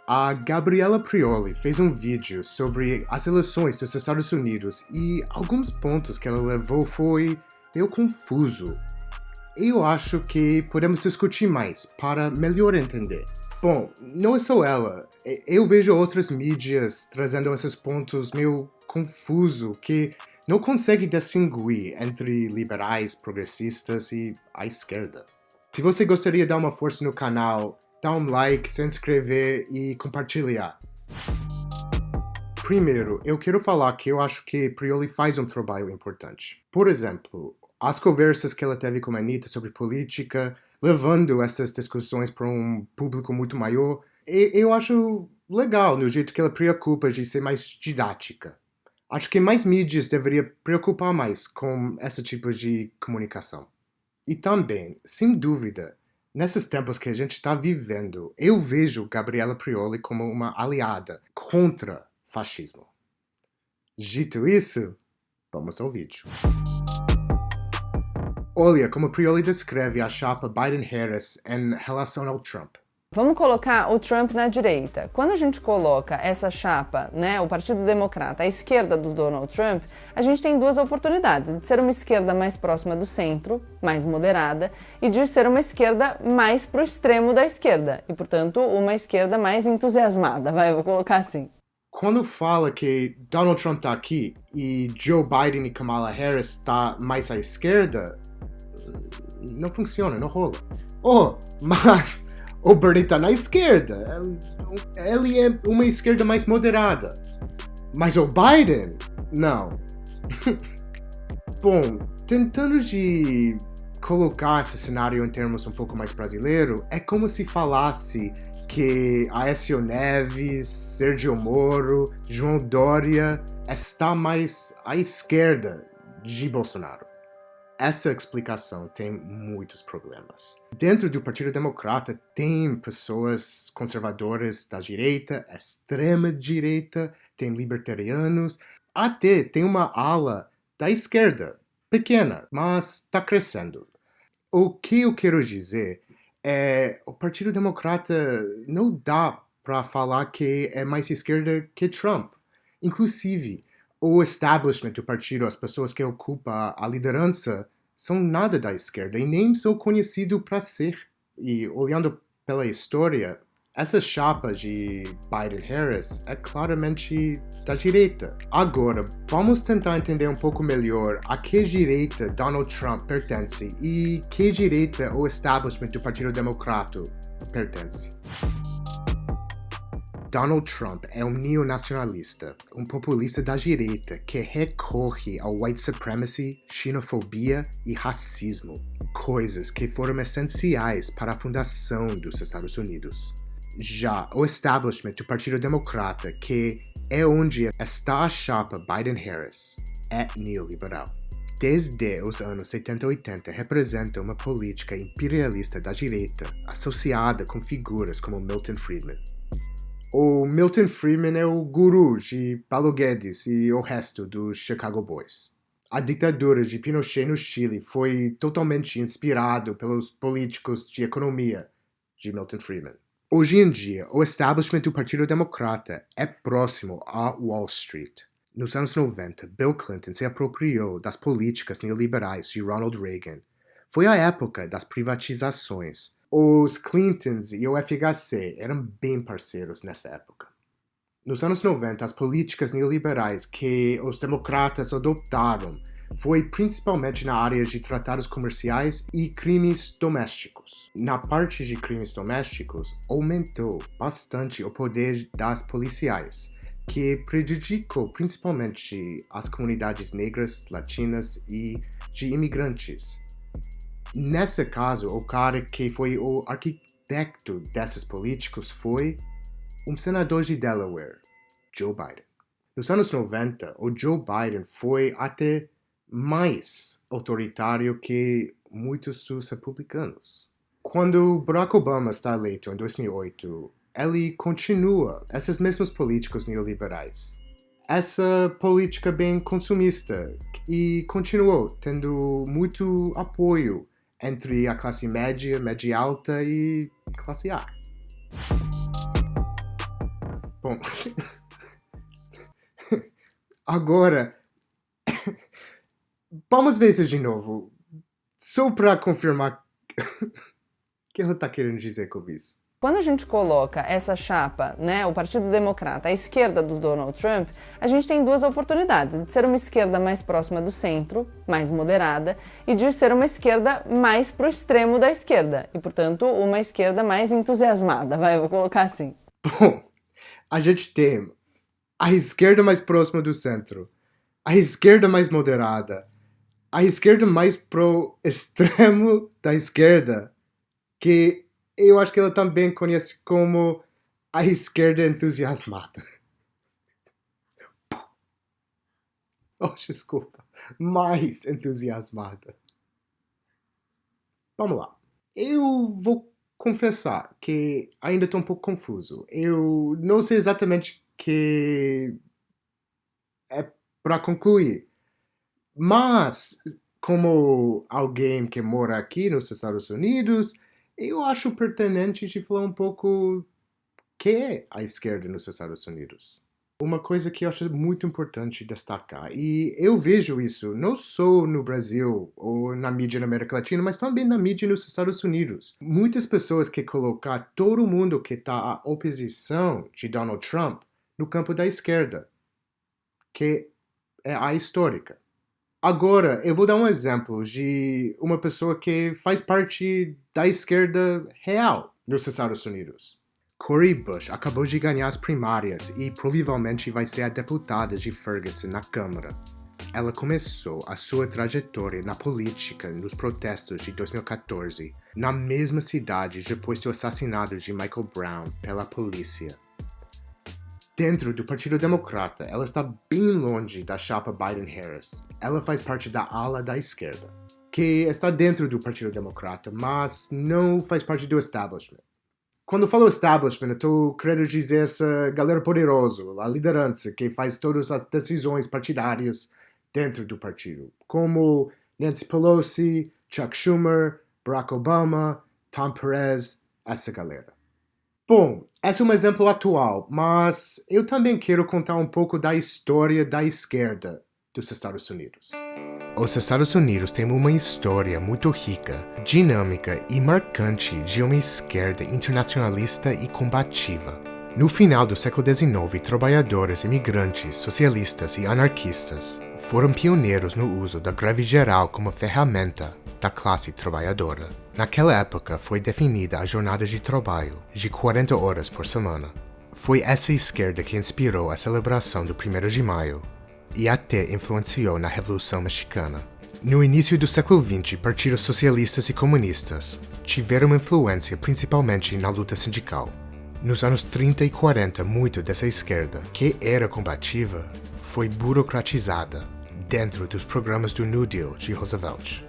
A Gabriela Prioli fez um vídeo sobre as eleições dos Estados Unidos e alguns pontos que ela levou foi meio confuso. Eu acho que podemos discutir mais para melhor entender. Bom, não é só ela. Eu vejo outras mídias trazendo esses pontos meio confuso que não conseguem distinguir entre liberais, progressistas e a esquerda. Se você gostaria de dar uma força no canal, dá um like, se inscrever e compartilhar. Primeiro, eu quero falar que eu acho que Prioli faz um trabalho importante. Por exemplo, as conversas que ela teve com a Anitta sobre política, levando essas discussões para um público muito maior, eu acho legal no jeito que ela preocupa de ser mais didática. Acho que mais mídias deveriam preocupar mais com esse tipo de comunicação. E também, sem dúvida, nesses tempos que a gente está vivendo, eu vejo Gabriela Prioli como uma aliada contra fascismo. Dito isso, vamos ao vídeo. Olha como Prioli descreve a chapa Biden-Harris em relação ao Trump. Vamos colocar o Trump na direita. Quando a gente coloca essa chapa, o Partido Democrata, à esquerda do Donald Trump, a gente tem duas oportunidades, de ser uma esquerda mais próxima do centro, mais moderada, e de ser uma esquerda mais pro extremo da esquerda, e portanto uma esquerda mais entusiasmada, eu vou colocar assim. Quando fala que Donald Trump tá aqui e Joe Biden e Kamala Harris tá mais à esquerda, não funciona, não rola. Mas o Bernie tá na esquerda. Ele é uma esquerda mais moderada. Mas o Biden, não. Bom, tentando de colocar esse cenário em termos um pouco mais brasileiro, é como se falasse que Aécio Neves, Sérgio Moro, João Dória está mais à esquerda de Bolsonaro. Essa explicação tem muitos problemas. Dentro do Partido Democrata tem pessoas conservadoras da direita, extrema-direita, tem libertarianos, até tem uma ala da esquerda, pequena, mas está crescendo. O que eu quero dizer é o Partido Democrata não dá para falar que é mais esquerda que Trump. Inclusive, o establishment do partido, as pessoas que ocupam a liderança, são nada da esquerda e nem são conhecidos para ser. E olhando pela história, essa chapa de Biden-Harris é claramente da direita. Agora, vamos tentar entender um pouco melhor a que direita Donald Trump pertence e que direita o establishment do Partido Democrata pertence. Donald Trump é um neonacionalista, um populista da direita que recorre ao white supremacy, xenofobia e racismo, coisas que foram essenciais para a fundação dos Estados Unidos. Já o establishment do Partido Democrata, que é onde está a chapa Biden-Harris, é neoliberal. Desde os anos 70 e 80 representa uma política imperialista da direita, associada com figuras como Milton Friedman. O Milton Friedman é o guru de Paulo Guedes e o resto dos Chicago Boys. A ditadura de Pinochet no Chile foi totalmente inspirado pelos políticos de economia de Milton Friedman. Hoje em dia, o establishment do Partido Democrata é próximo a Wall Street. Nos anos 90, Bill Clinton se apropriou das políticas neoliberais de Ronald Reagan. Foi a época das privatizações. Os Clintons e o FHC eram bem parceiros nessa época. Nos anos 90, as políticas neoliberais que os democratas adotaram foi principalmente na área de tratados comerciais e crimes domésticos. Na parte de crimes domésticos, aumentou bastante o poder das policiais, que prejudicou principalmente as comunidades negras, latinas e de imigrantes. Nesse caso, o cara que foi o arquiteto desses políticos foi um senador de Delaware, Joe Biden. Nos anos 90, o Joe Biden foi até mais autoritário que muitos dos republicanos. Quando Barack Obama está eleito em 2008, ele continua esses mesmos políticos neoliberais. Essa política bem consumista e continuou tendo muito apoio entre a classe média, média alta e classe A. Bom, agora, vamos ver isso de novo, só para confirmar o que ela está querendo dizer com isso. Quando a gente coloca essa chapa, né, o Partido Democrata, à esquerda do Donald Trump, a gente tem duas oportunidades, de ser uma esquerda mais próxima do centro, mais moderada, e de ser uma esquerda mais pro extremo da esquerda, e, portanto, uma esquerda mais entusiasmada, vou colocar assim. Bom, a gente tem a esquerda mais próxima do centro, a esquerda mais moderada, a esquerda mais pro extremo da esquerda, que eu acho que ela também conhece como a esquerda entusiasmada. Oh, desculpa. Mais entusiasmada. Vamos lá. Eu vou confessar que ainda estou um pouco confuso. Eu não sei exatamente o que é para concluir. Mas, como alguém que mora aqui nos Estados Unidos, eu acho pertinente de falar um pouco o que é a esquerda nos Estados Unidos. Uma coisa que eu acho muito importante destacar, e eu vejo isso não só no Brasil ou na mídia na América Latina, mas também na mídia nos Estados Unidos. Muitas pessoas querem colocar todo mundo que está à oposição de Donald Trump no campo da esquerda, que é a histórica. Agora, eu vou dar um exemplo de uma pessoa que faz parte da esquerda real nos Estados Unidos. Cori Bush acabou de ganhar as primárias e provavelmente vai ser a deputada de Ferguson na Câmara. Ela começou a sua trajetória na política nos protestos de 2014, na mesma cidade depois do assassinato de Michael Brown pela polícia. Dentro do Partido Democrata, ela está bem longe da chapa Biden-Harris. Ela faz parte da ala da esquerda, que está dentro do Partido Democrata, mas não faz parte do establishment. Quando eu falo establishment, eu estou querendo dizer essa galera poderosa, a liderança que faz todas as decisões partidárias dentro do partido, como Nancy Pelosi, Chuck Schumer, Barack Obama, Tom Perez, essa galera. Bom, esse é um exemplo atual, mas eu também quero contar um pouco da história da esquerda dos Estados Unidos. Os Estados Unidos têm uma história muito rica, dinâmica e marcante de uma esquerda internacionalista e combativa. No final do século XIX, trabalhadores, imigrantes, socialistas e anarquistas foram pioneiros no uso da greve geral como ferramenta da classe trabalhadora. Naquela época foi definida a jornada de trabalho de 40 horas por semana. Foi essa esquerda que inspirou a celebração do 1º de maio e até influenciou na Revolução Mexicana. No início do século XX, partidos socialistas e comunistas tiveram influência principalmente na luta sindical. Nos anos 30 e 40, muito dessa esquerda, que era combativa, foi burocratizada dentro dos programas do New Deal de Roosevelt.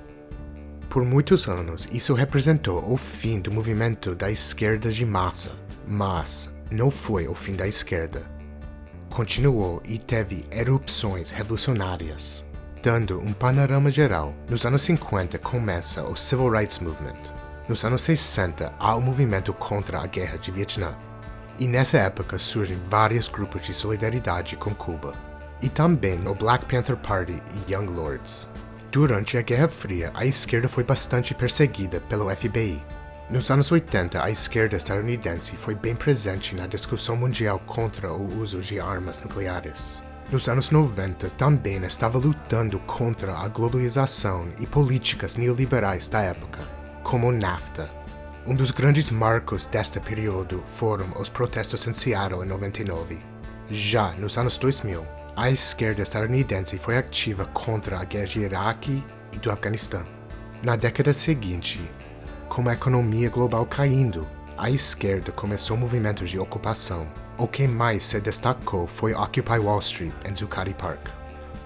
Por muitos anos, isso representou o fim do movimento da esquerda de massa, mas não foi o fim da esquerda. Continuou e teve erupções revolucionárias. Dando um panorama geral, nos anos 50 começa o Civil Rights Movement. Nos anos 60 há o movimento contra a Guerra de Vietnã. E nessa época surgem vários grupos de solidariedade com Cuba. E também o Black Panther Party e Young Lords. Durante a Guerra Fria, a esquerda foi bastante perseguida pelo FBI. Nos anos 80, a esquerda estadunidense foi bem presente na discussão mundial contra o uso de armas nucleares. Nos anos 90, também estava lutando contra a globalização e políticas neoliberais da época, como o NAFTA. Um dos grandes marcos deste período foram os protestos em Seattle em 99. Já nos anos 2000, a esquerda estadunidense foi ativa contra a guerra de Iraque e do Afeganistão. Na década seguinte, com a economia global caindo, a esquerda começou movimentos de ocupação. O que mais se destacou foi Occupy Wall Street em Zuccotti Park.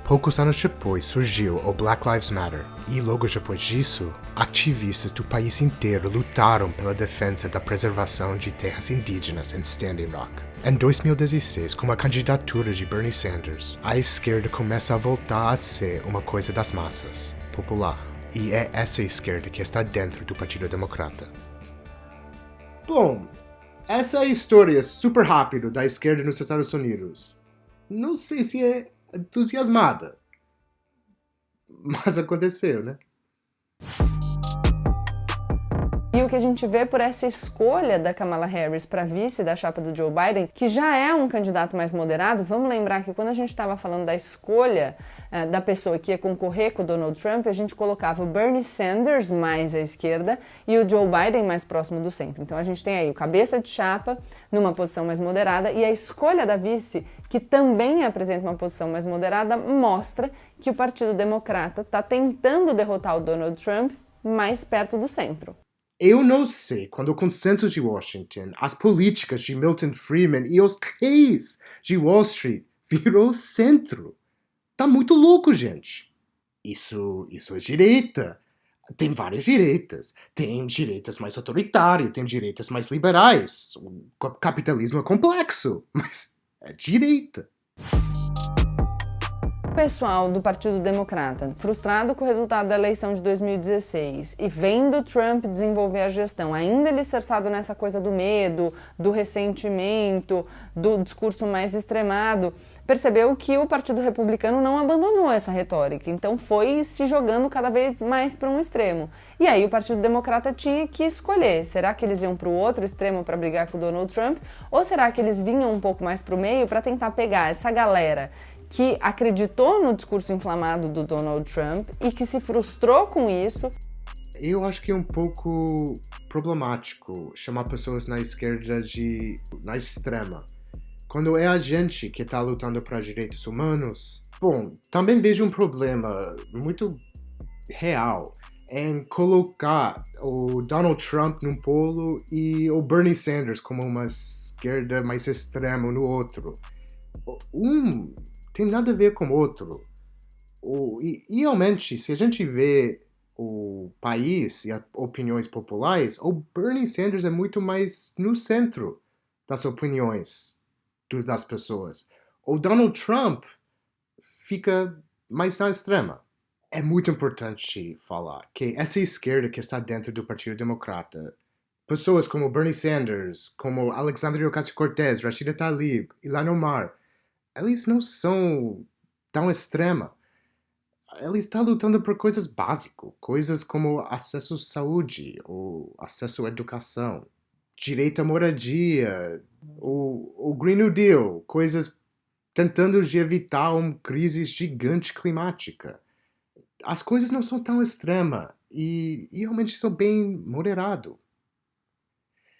Poucos anos depois surgiu o Black Lives Matter, e logo depois disso, ativistas do país inteiro lutaram pela defesa da preservação de terras indígenas em Standing Rock. Em 2016, com a candidatura de Bernie Sanders, a esquerda começa a voltar a ser uma coisa das massas, popular. E é essa esquerda que está dentro do Partido Democrata. Bom, Essa é a história super rápida da esquerda nos Estados Unidos. Não sei se é entusiasmada, mas aconteceu, né? E o que a gente vê por essa escolha da Kamala Harris para vice da chapa do Joe Biden, que já é um candidato mais moderado, vamos lembrar que quando a gente estava falando da escolha da pessoa que ia concorrer com o Donald Trump, a gente colocava o Bernie Sanders mais à esquerda e o Joe Biden mais próximo do centro. Então a gente tem aí o cabeça de chapa numa posição mais moderada e a escolha da vice, que também apresenta uma posição mais moderada, mostra que o Partido Democrata está tentando derrotar o Donald Trump mais perto do centro. Eu não sei quando o consenso de Washington, as políticas de Milton Friedman e os reis de Wall Street virou centro. Tá muito louco, gente. Isso é direita. Tem várias direitas. Tem direitas mais autoritárias, tem direitas mais liberais. O capitalismo é complexo, mas é direita. O pessoal do Partido Democrata, frustrado com o resultado da eleição de 2016 e vendo Trump desenvolver a gestão, ainda alicerçado nessa coisa do medo, do ressentimento, do discurso mais extremado, percebeu que o Partido Republicano não abandonou essa retórica, então foi se jogando cada vez mais para um extremo. E aí o Partido Democrata tinha que escolher, será que eles iam para o outro extremo para brigar com o Donald Trump, ou será que eles vinham um pouco mais para o meio para tentar pegar essa galera que acreditou no discurso inflamado do Donald Trump e que se frustrou com isso. Eu acho que é um pouco problemático chamar pessoas na esquerda na extrema, quando é a gente que está lutando para direitos humanos. Bom, também vejo um problema muito real em colocar o Donald Trump num polo e o Bernie Sanders como uma esquerda mais extrema no outro. Tem nada a ver com o outro. E realmente, se a gente vê o país e as opiniões populares, o Bernie Sanders é muito mais no centro das opiniões das pessoas. O Donald Trump fica mais na extrema. É muito importante falar que essa esquerda que está dentro do Partido Democrata, pessoas como Bernie Sanders, como Alexandria Ocasio-Cortez, Rashida Tlaib, Ilhan Omar, eles não são tão extrema. Eles estão lutando por coisas básicas, coisas como acesso à saúde, ou acesso à educação, direito à moradia, o Green New Deal, coisas tentando de evitar uma crise gigante climática. As coisas não são tão extremas e realmente são bem moderado.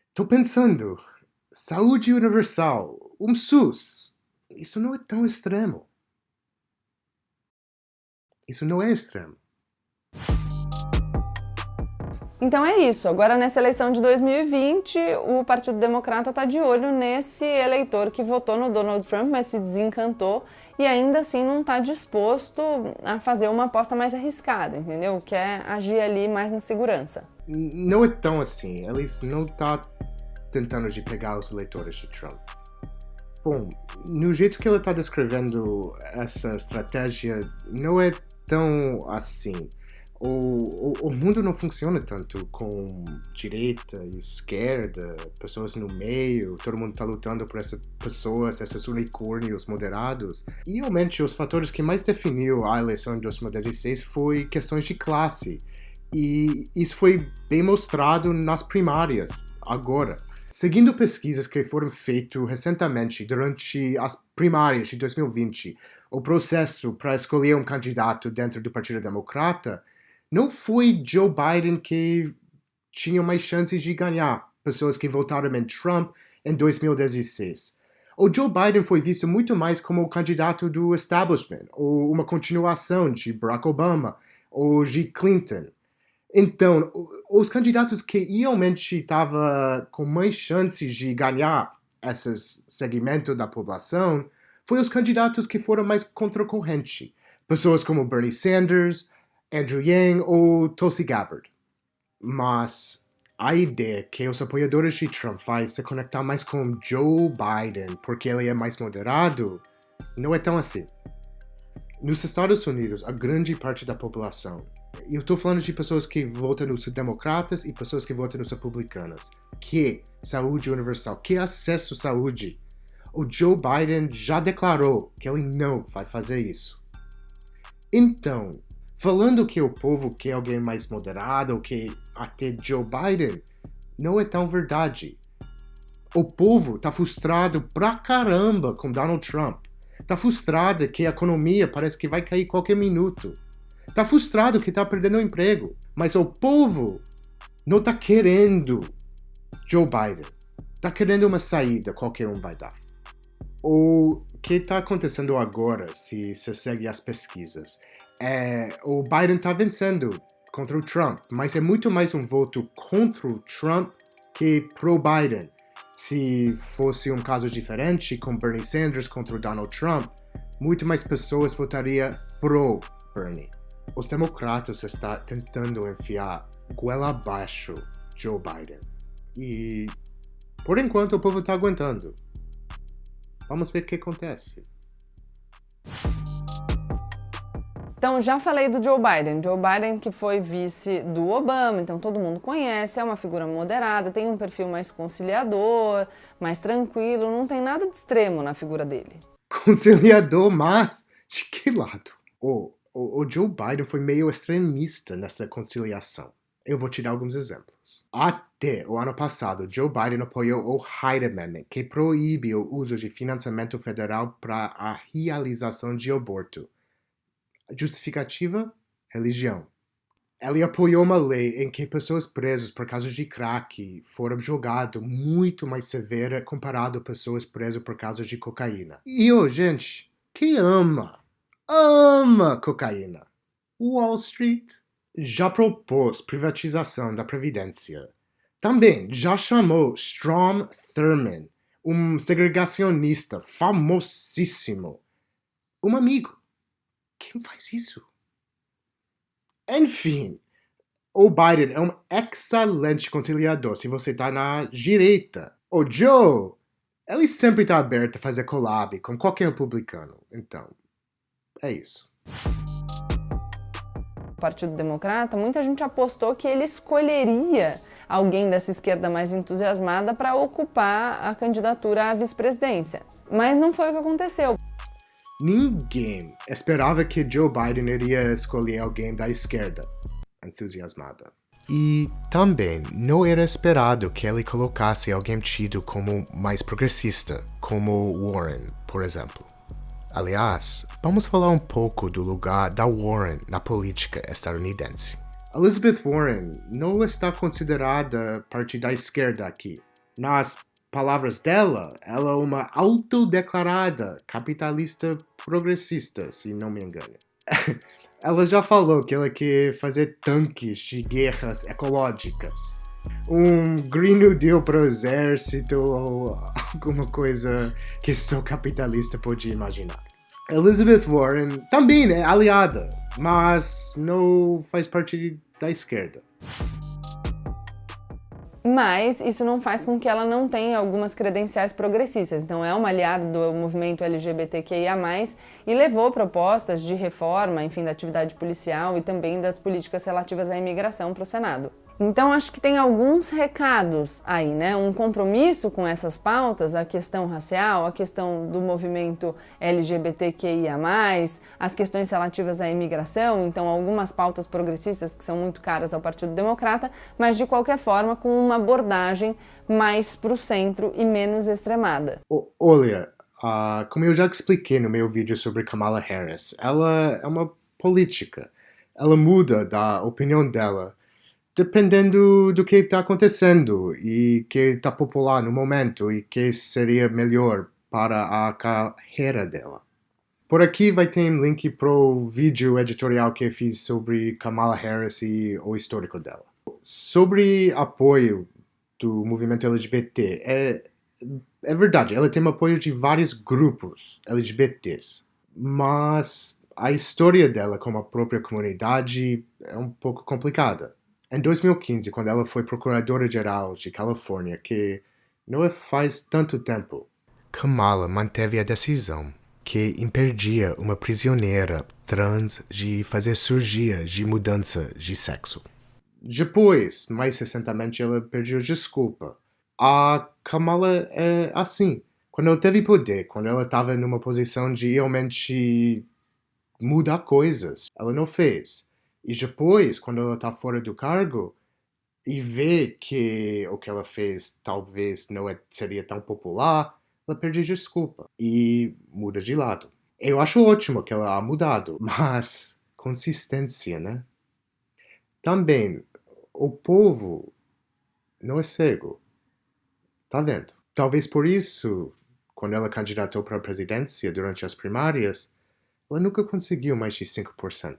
Estou pensando, saúde universal, SUS. Isso não é tão extremo. Isso não é extremo. Então é isso. Agora, nessa eleição de 2020, o Partido Democrata está de olho nesse eleitor que votou no Donald Trump, mas se desencantou e ainda assim não está disposto a fazer uma aposta mais arriscada, entendeu? Quer agir ali mais na segurança. Não é tão assim. Eles não estão tentando de pegar os eleitores de Trump. Bom, no jeito que ele está descrevendo essa estratégia, não é tão assim. O mundo não funciona tanto com direita e esquerda, pessoas no meio, todo mundo está lutando por essas pessoas, esses unicórnios moderados. E realmente os fatores que mais definiu a eleição em 2016 foi questões de classe. E isso foi bem mostrado nas primárias, agora. Seguindo pesquisas que foram feitas recentemente durante as primárias de 2020, o processo para escolher um candidato dentro do Partido Democrata, não foi Joe Biden que tinha mais chances de ganhar pessoas que votaram em Trump em 2016. O Joe Biden foi visto muito mais como o candidato do establishment, ou uma continuação de Barack Obama ou de Clinton. Então, os candidatos que realmente estavam com mais chances de ganhar esse segmento da população foram os candidatos que foram mais contra a corrente. Pessoas como Bernie Sanders, Andrew Yang ou Tulsi Gabbard. Mas a ideia que os apoiadores de Trump vão se conectar mais com Joe Biden porque ele é mais moderado, não é tão assim. Nos Estados Unidos, a grande parte da população, e eu estou falando de pessoas que votam nos democratas e pessoas que votam nos republicanos, Que saúde universal? Que acesso à saúde? O Joe Biden já declarou que ele não vai fazer isso. Então, falando que o povo quer alguém mais moderado, ou que até Joe Biden, não é tão verdade. O povo tá frustrado pra caramba com Donald Trump. Tá frustrado que a economia parece que vai cair qualquer minuto. Tá frustrado que tá perdendo o emprego. Mas o povo não tá querendo Joe Biden. Tá querendo uma saída, qualquer um vai dar. O que tá acontecendo agora, se você segue as pesquisas, o Biden tá vencendo contra o Trump, mas é muito mais um voto contra o Trump que pro Biden. Se fosse um caso diferente, com Bernie Sanders contra o Donald Trump, muito mais pessoas votariam pro Bernie. Os democratas estão tentando enfiar goela abaixo Joe Biden. E, por enquanto, o povo está aguentando. Vamos ver o que acontece. Então, já falei do Joe Biden. Joe Biden que foi vice do Obama, então todo mundo conhece, é uma figura moderada, tem um perfil mais conciliador, mais tranquilo, não tem nada de extremo na figura dele. Conciliador, mas de que lado? O Joe Biden foi meio extremista nessa conciliação. Eu vou te dar alguns exemplos. Até o ano passado, Joe Biden apoiou o Hyde Amendment, que proíbe o uso de financiamento federal para a realização de aborto. Justificativa? Religião. Ele apoiou uma lei em que pessoas presas por causa de crack foram julgadas muito mais severa comparado a pessoas presas por causa de cocaína. E, gente, quem ama cocaína? Wall Street já propôs privatização da Previdência. Também já chamou Strom Thurmond, um segregacionista famosíssimo, um amigo. Quem faz isso? Enfim, o Biden é um excelente conciliador se você tá na direita. O Joe, ele sempre tá aberto a fazer collab com qualquer republicano. Então, é isso. O Partido Democrata, muita gente apostou que ele escolheria alguém dessa esquerda mais entusiasmada para ocupar a candidatura à vice-presidência. Mas não foi o que aconteceu. Ninguém esperava que Joe Biden iria escolher alguém da esquerda entusiasmada. E também não era esperado que ele colocasse alguém tido como mais progressista, como Warren, por exemplo. Aliás, vamos falar um pouco do lugar da Warren na política estadunidense. Elizabeth Warren não está considerada parte da esquerda aqui. Nas palavras dela, ela é uma autodeclarada capitalista progressista, se não me engano. Ela já falou que ela quer fazer tanques de guerras ecológicas. Um Green New Deal para o exército ou alguma coisa que só capitalista pode imaginar. Elizabeth Warren também é aliada, mas não faz parte da esquerda. Mas isso não faz com que ela não tenha algumas credenciais progressistas. Então é uma aliada do movimento LGBTQIA+, e levou propostas de reforma, enfim, da atividade policial e também das políticas relativas à imigração para o Senado. Então acho que tem alguns recados aí, né? Um compromisso com essas pautas, a questão racial, a questão do movimento LGBTQIA+, as questões relativas à imigração, então algumas pautas progressistas que são muito caras ao Partido Democrata, mas de qualquer forma com uma abordagem mais para o centro e menos extremada. Olha, como eu já expliquei no meu vídeo sobre Kamala Harris, ela é uma política. Ela muda da opinião dela dependendo do que está acontecendo e que está popular no momento e que seria melhor para a carreira dela. Por aqui vai ter um link pro vídeo editorial que eu fiz sobre Kamala Harris e o histórico dela. Sobre apoio do movimento LGBT, é verdade, ela tem apoio de vários grupos LGBTs, mas a história dela com a própria comunidade é um pouco complicada. Em 2015, quando ela foi procuradora-geral de Califórnia, que não é faz tanto tempo, Kamala manteve a decisão que impedia uma prisioneira trans de fazer cirurgia de mudança de sexo. Depois, mais recentemente, ela pediu desculpa, A Kamala é assim. Quando ela teve poder, quando ela estava numa posição de realmente mudar coisas, ela não fez. E depois, quando ela está fora do cargo e vê que o que ela fez talvez não seria tão popular, ela perde desculpa e muda de lado. Eu acho ótimo que ela ha mudado, mas consistência, né? Também, o povo não é cego. Tá vendo? Talvez por isso, quando ela candidatou para a presidência durante as primárias, ela nunca conseguiu mais de 5%.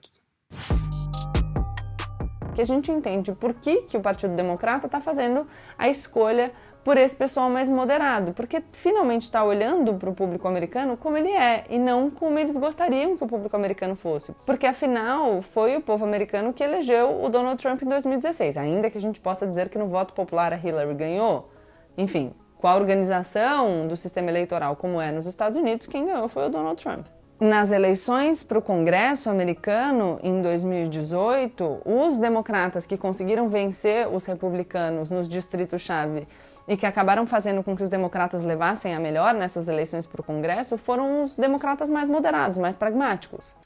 Que a gente entende por que o Partido Democrata está fazendo a escolha por esse pessoal mais moderado, porque finalmente está olhando para o público americano como ele é e não como eles gostariam que o público americano fosse, porque afinal foi o povo americano que elegeu o Donald Trump em 2016, ainda que a gente possa dizer que no voto popular a Hillary ganhou. Enfim, com a organização do sistema eleitoral como é nos Estados Unidos, quem ganhou foi o Donald Trump. Nas eleições para o Congresso americano em 2018, os democratas que conseguiram vencer os republicanos nos distritos-chave e que acabaram fazendo com que os democratas levassem a melhor nessas eleições para o Congresso foram os democratas mais moderados, mais pragmáticos.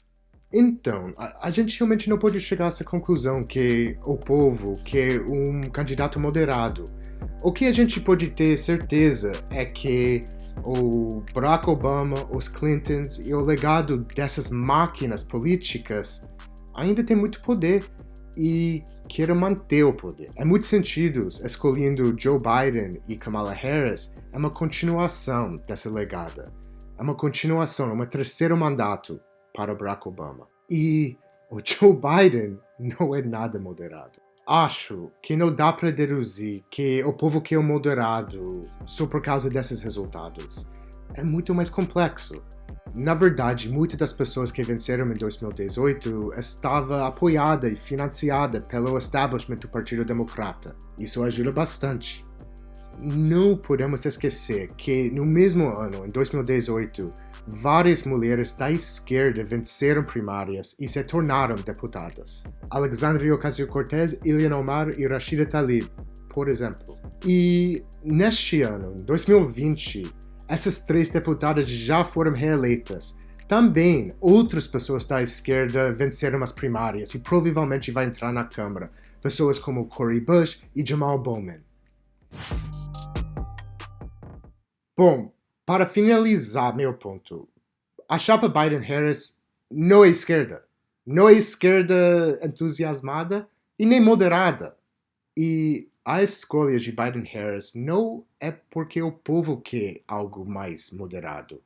Então, a gente realmente não pode chegar a essa conclusão que o povo quer um candidato moderado. O que a gente pode ter certeza é que o Barack Obama, os Clintons e o legado dessas máquinas políticas ainda tem muito poder e quer manter o poder. Em muitos sentidos, escolhendo Joe Biden e Kamala Harris é uma continuação dessa legada. É uma continuação, um terceiro mandato para Barack Obama. E o Joe Biden não é nada moderado. Acho que não dá para deduzir que o povo quer um moderado só por causa desses resultados. É muito mais complexo. Na verdade, muitas das pessoas que venceram em 2018 estavam apoiadas e financiadas pelo establishment do Partido Democrata. Isso ajuda bastante. Não podemos esquecer que no mesmo ano, em 2018, várias mulheres da esquerda venceram primárias e se tornaram deputadas. Alexandria Ocasio-Cortez, Ilhan Omar e Rashida Tlaib, por exemplo. E neste ano, 2020, essas três deputadas já foram reeleitas. Também outras pessoas da esquerda venceram as primárias e provavelmente vai entrar na Câmara. Pessoas como Cori Bush e Jamal Bowman. Bom, para finalizar meu ponto, a chapa Biden-Harris não é esquerda. Não é esquerda entusiasmada e nem moderada. E a escolha de Biden-Harris não é porque o povo quer algo mais moderado.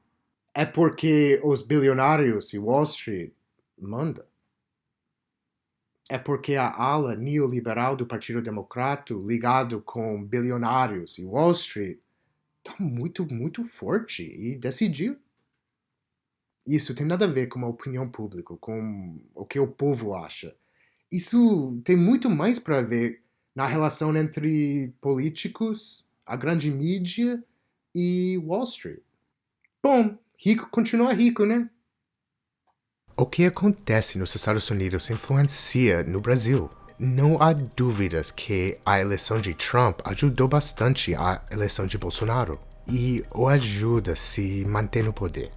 É porque os bilionários e Wall Street mandam. É porque a ala neoliberal do Partido Democrata, ligado com bilionários e Wall Street, está muito forte e decidiu. Isso tem nada a ver com a opinião pública, com o que o povo acha. Isso tem muito mais para ver na relação entre políticos, a grande mídia e Wall Street. Bom, rico continua rico, né? O que acontece nos Estados Unidos influencia no Brasil. Não há dúvidas que a eleição de Trump ajudou bastante a eleição de Bolsonaro e o ajuda a se manter no poder.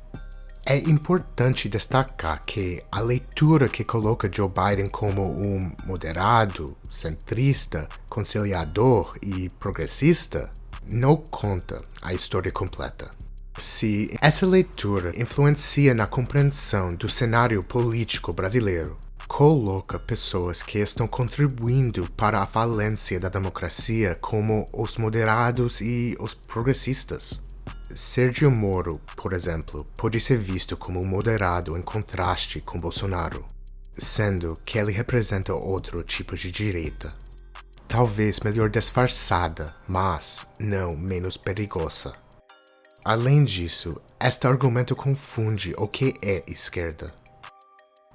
É importante destacar que a leitura que coloca Joe Biden como um moderado, centrista, conciliador e progressista não conta a história completa. Se essa leitura influencia na compreensão do cenário político brasileiro, coloca pessoas que estão contribuindo para a falência da democracia como os moderados e os progressistas. Sérgio Moro, por exemplo, pode ser visto como moderado em contraste com Bolsonaro, sendo que ele representa outro tipo de direita. Talvez melhor disfarçada, mas não menos perigosa. Além disso, este argumento confunde o que é esquerda.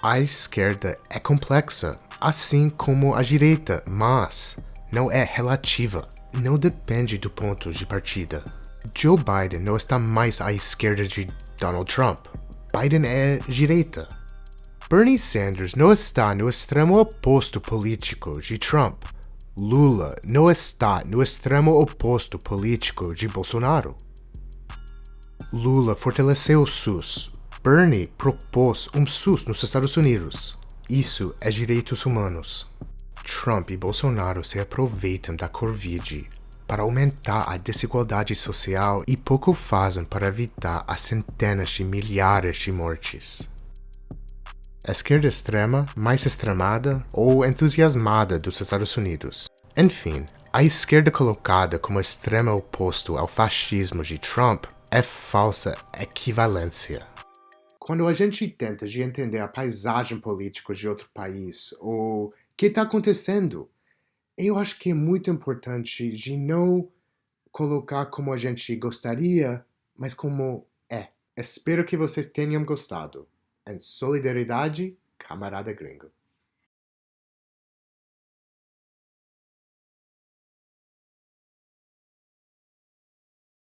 A esquerda é complexa, assim como a direita, mas não é relativa, não depende do ponto de partida. Joe Biden não está mais à esquerda de Donald Trump. Biden é direita. Bernie Sanders não está no extremo oposto político de Trump. Lula não está no extremo oposto político de Bolsonaro. Lula fortaleceu o SUS. Bernie propôs um SUS nos Estados Unidos. Isso é direitos humanos. Trump e Bolsonaro se aproveitam da Covid para aumentar a desigualdade social e pouco fazem para evitar as centenas de milhares de mortes. Esquerda extrema, mais extremada ou entusiasmada dos Estados Unidos. Enfim, a esquerda colocada como extremo oposto ao fascismo de Trump é falsa equivalência. Quando a gente tenta de entender a paisagem política de outro país ou o que está acontecendo, eu acho que é muito importante de não colocar como a gente gostaria, mas como é. Espero que vocês tenham gostado. Em solidariedade, camarada gringo.